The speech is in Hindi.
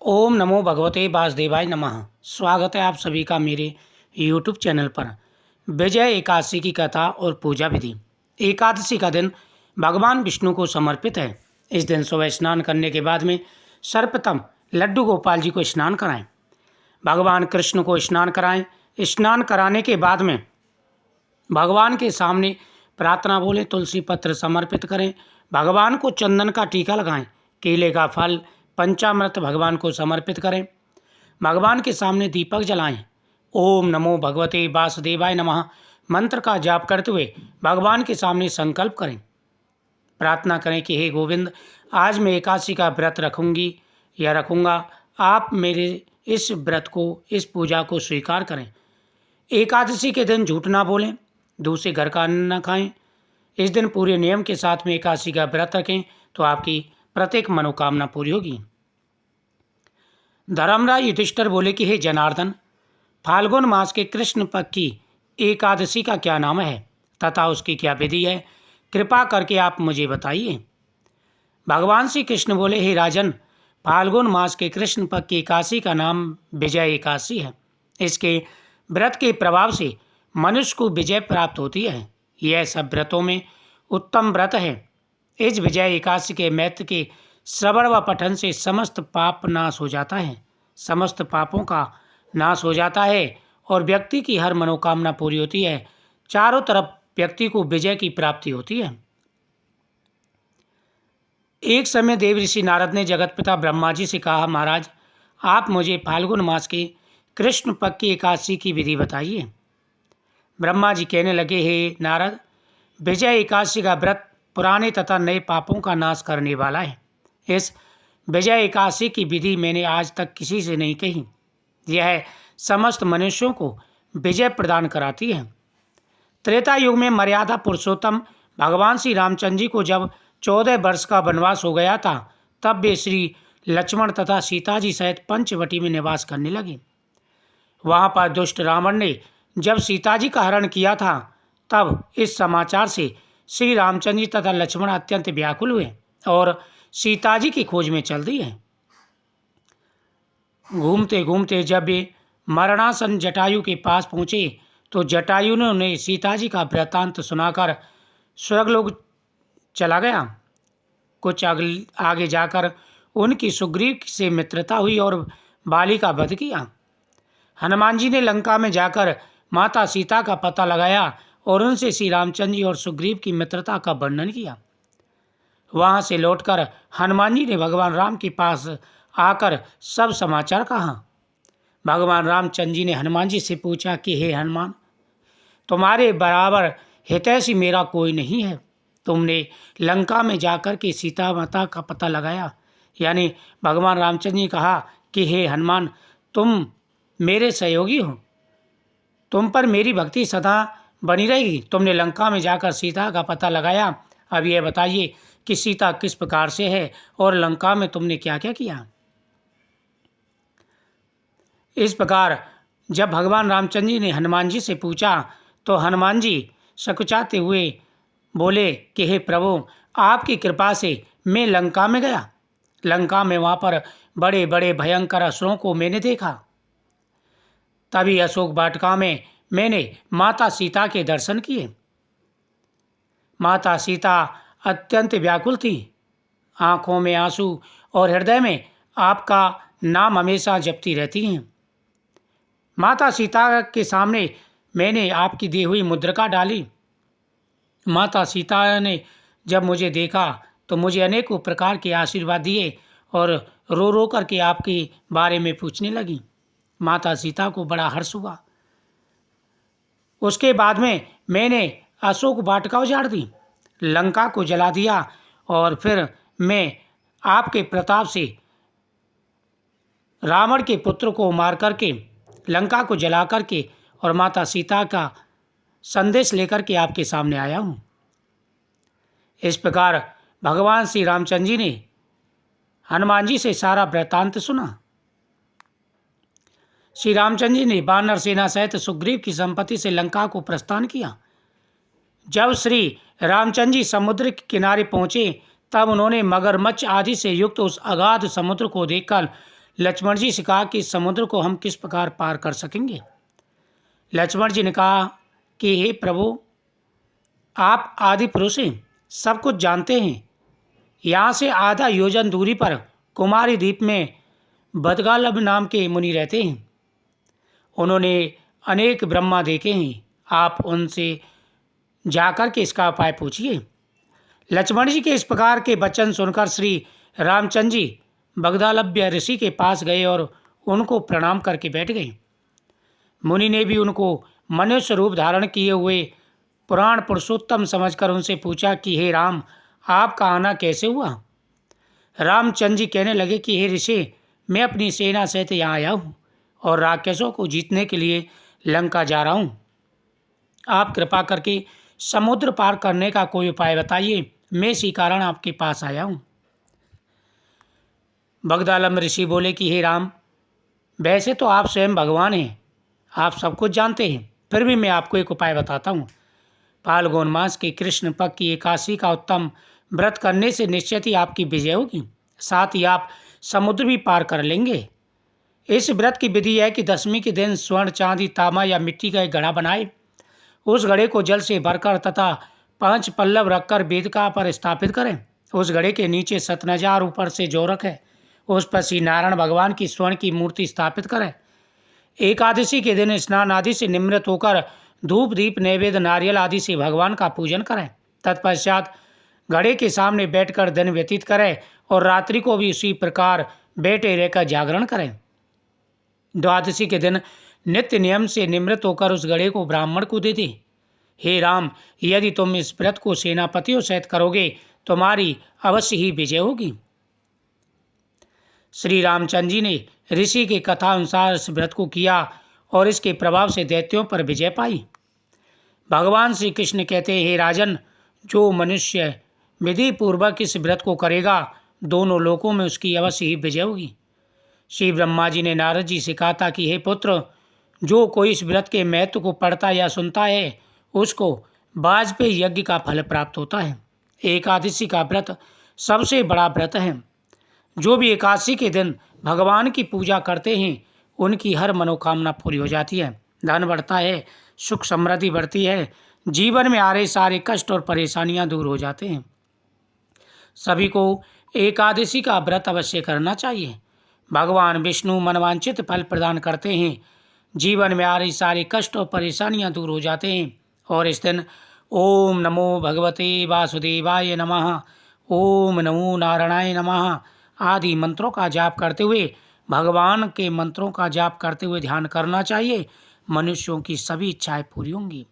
ओम नमो भगवते वासुदेवाय नमः। स्वागत है आप सभी का मेरे YouTube चैनल पर। विजय एकादशी की कथा और पूजा विधि। एकादशी का दिन भगवान विष्णु को समर्पित है। इस दिन सुबह स्नान करने के बाद में सर्वप्रथम लड्डू गोपाल जी को स्नान कराएं। भगवान कृष्ण को स्नान कराएं। स्नान कराने के बाद में भगवान के सामने प्रार्थना बोलें, तुलसी पत्र समर्पित करें, भगवान को चंदन का टीका लगाएं, केले का फल पंचामृत भगवान को समर्पित करें, भगवान के सामने दीपक जलाएं। ओम नमो भगवते वासुदेवाय नमः मंत्र का जाप करते हुए भगवान के सामने संकल्प करें। प्रार्थना करें कि हे गोविंद, आज मैं एकादशी का व्रत रखूंगी या रखूंगा, आप मेरे इस व्रत को, इस पूजा को स्वीकार करें। एकादशी के दिन झूठ ना बोलें, दूसरे घर का अन्न न खाएं। इस दिन पूरे नियम के साथ में एकादशी का व्रत रखें तो आपकी प्रत्येक मनोकामना पूरी होगी। धर्मराज युधिष्ठिर बोले कि हे जनार्दन, फाल्गुन मास के कृष्ण पक्ष की एकादशी का क्या नाम है तथा उसकी क्या विधि है, कृपा करके आप मुझे बताइए। भगवान श्री कृष्ण बोले, हे राजन, फाल्गुन मास के कृष्ण पक्ष की एकादशी का नाम विजय एकादशी है। इसके व्रत के प्रभाव से मनुष्य को विजय प्राप्त होती है। यह सब व्रतों में उत्तम व्रत है। इस विजय एकादशी के महत्व के श्रवण व पठन से समस्त पाप नाश हो जाता है, समस्त पापों का नाश हो जाता है और व्यक्ति की हर मनोकामना पूरी होती है। चारों तरफ व्यक्ति को विजय की प्राप्ति होती है। एक समय देव ऋषि नारद ने जगतपिता ब्रह्मा जी से कहा, महाराज, आप मुझे फाल्गुन मास के कृष्ण पक्ष की एकादशी की विधि बताइए। ब्रह्मा जी कहने लगे, हे नारद, विजय एकादशी का व्रत पुराने तथा नए पापों का नाश करने वाला है। इस विजय एकादशी की विधि मैंने आज तक किसी से नहीं कही। यह समस्त मनुष्यों को विजय प्रदान कराती है। त्रेता युग में मर्यादा पुरुषोत्तम भगवान श्री रामचंद्र जी को जब 14 वर्ष का वनवास हो गया था, तब वे श्री लक्ष्मण तथा सीता जी सहित पंचवटी में निवास करने लगे। वहाँ पर दुष्ट रावण ने जब सीता जी का हरण किया था, तब इस समाचार से श्री रामचंद्र जी तथा लक्ष्मण अत्यंत व्याकुल हुए और सीता जी की खोज में चल दिए। घूमते घूमते जब वे मरणासन जटायु के पास पहुँचे तो जटायु ने उन्हें सीता जी का वृत्तांत सुनाकर स्वर्गलोक चला गया। कुछ आगे जाकर उनकी सुग्रीव से मित्रता हुई और बाली का वध किया। हनुमान जी ने लंका में जाकर माता सीता का पता लगाया और उनसे श्री रामचंद्र जी और सुग्रीव की मित्रता का वर्णन किया। वहां से लौटकर हनुमान जी ने भगवान राम के पास आकर सब समाचार कहा। भगवान रामचंद्र जी ने हनुमान जी से पूछा कि हे हनुमान, तुम्हारे बराबर हितैषी मेरा कोई नहीं है। तुमने लंका में जाकर के सीता माता का पता लगाया। यानी भगवान रामचंद्र जी ने कहा कि हे हनुमान, तुम मेरे सहयोगी हो, तुम पर मेरी भक्ति सदा बनी रहेगी। तुमने लंका में जाकर सीता का पता लगाया। अब यह बताइए कि सीता किस प्रकार से है और लंका में तुमने क्या क्या किया। इस प्रकार जब भगवान रामचंद्र जी ने हनुमान जी से पूछा तो हनुमान जी सकुचाते हुए बोले कि हे प्रभु, आपकी कृपा से मैं लंका में गया। लंका में वहाँ पर बड़े बड़े भयंकर असुरों को मैंने देखा। तभी अशोक वाटिका में मैंने माता सीता के दर्शन किए। माता सीता अत्यंत व्याकुल थी, आंखों में आंसू और हृदय में आपका नाम हमेशा जपती रहती हैं। माता सीता के सामने मैंने आपकी दी हुई मुद्रिका डाली। माता सीता ने जब मुझे देखा तो मुझे अनेकों प्रकार के आशीर्वाद दिए और रो रो करके आपके बारे में पूछने लगी। माता सीता को बड़ा हर्ष हुआ। उसके बाद में मैंने अशोक वाटिका उजाड़ दी, लंका को जला दिया और फिर मैं आपके प्रताप से रावण के पुत्र को मार करके, लंका को जला करके और माता सीता का संदेश लेकर के आपके सामने आया हूँ। इस प्रकार भगवान श्री रामचंद्र जी ने हनुमान जी से सारा वृत्तांत सुना। श्री रामचंद्र जी ने वानर सेना सहित सुग्रीव की संपत्ति से लंका को प्रस्थान किया। जब श्री रामचंद्र जी समुद्र के किनारे पहुंचे तब उन्होंने मगरमच्छ आदि से युक्त उस अगाध समुद्र को देखकर लक्ष्मण जी से कहा कि समुद्र को हम किस प्रकार पार कर सकेंगे। लक्ष्मण जी ने कहा कि हे प्रभु, आप आदि पुरुष हैं, सब कुछ जानते हैं। यहाँ से आधा योजन दूरी पर कुमारी द्वीप में बदगालब नाम के मुनि रहते हैं। उन्होंने अनेक ब्रह्मा देखे हैं, आप उनसे जाकर के इसका उपाय पूछिए। लक्ष्मण जी के इस प्रकार के वचन सुनकर श्री रामचंद्र जी बगदालभ्य ऋषि के पास गए और उनको प्रणाम करके बैठ गए। मुनि ने भी उनको मनुष्य रूप धारण किए हुए पुराण पुरुषोत्तम समझकर उनसे पूछा कि हे राम, आपका आना कैसे हुआ। रामचंद्र जी कहने लगे कि हे ऋषि, मैं अपनी सेना सहित यहाँ आया हूँ और राक्षसों को जीतने के लिए लंका जा रहा हूँ। आप कृपा करके समुद्र पार करने का कोई उपाय बताइए, मैं इसी कारण आपके पास आया हूँ। बगदालम ऋषि बोले कि हे राम, वैसे तो आप स्वयं भगवान हैं, आप सब कुछ जानते हैं, फिर भी मैं आपको एक उपाय बताता हूँ। फाल्गुन मास के कृष्ण पक्ष की एकादशी का उत्तम व्रत करने से निश्चित ही आपकी विजय होगी, साथ ही आप समुद्र भी पार कर लेंगे। इस व्रत की विधि है कि दशमी के दिन स्वर्ण, चांदी, तांबा या मिट्टी का एक घड़ा बनाए, उस घड़े को जल से भरकर तथा 5 पल्लव रखकर वेदिका पर स्थापित करें। उस घड़े के नीचे सतनजार ऊपर से जो रखे, उस पर श्री नारायण भगवान की स्वर्ण की मूर्ति स्थापित करें। एकादशी के दिन स्नान आदि से निमृत होकर धूप, दीप, नैवेद्य, नारियल आदि से भगवान का पूजन करें। तत्पश्चात घड़े के सामने बैठकर दिन व्यतीत करें और रात्रि को भी उसी प्रकार बैठे रहकर जागरण करें। द्वादशी के दिन नित्य नियम से निमृत होकर उस घड़े को ब्राह्मण को दे दे। हे राम, यदि तुम इस व्रत को सेनापतियों सहित करोगे, तुम्हारी अवश्य ही विजय होगी। श्री रामचंद्र जी ने ऋषि की कथा अनुसार इस व्रत को किया और इसके प्रभाव से दैत्यों पर विजय पाई। भगवान श्री कृष्ण कहते हैं, हे राजन, जो मनुष्य विधि पूर्वक इस व्रत को करेगा, दोनों लोकों में उसकी अवश्य ही विजय होगी। श्री ब्रह्मा जी ने नारद जी से कहा था कि हे पुत्र, जो कोई इस व्रत के महत्व को पढ़ता या सुनता है, उसको वाजपेयी यज्ञ का फल प्राप्त होता है। एकादशी का व्रत सबसे बड़ा व्रत है। जो भी एकादशी के दिन भगवान की पूजा करते हैं, उनकी हर मनोकामना पूरी हो जाती है, धन बढ़ता है, सुख समृद्धि बढ़ती है, जीवन में आ रहे सारे कष्ट और परेशानियां दूर हो जाते हैं। सभी को एकादशी का व्रत अवश्य करना चाहिए। भगवान विष्णु मनवांछित फल प्रदान करते हैं, जीवन में आ रही सारे कष्ट और परेशानियां दूर हो जाते हैं। और इस दिन ओम नमो भगवते वासुदेवाय नमः, ओम नमो नारायणाय नमः आदि मंत्रों का जाप करते हुए, भगवान के मंत्रों का जाप करते हुए ध्यान करना चाहिए। मनुष्यों की सभी इच्छाएं पूरी होंगी।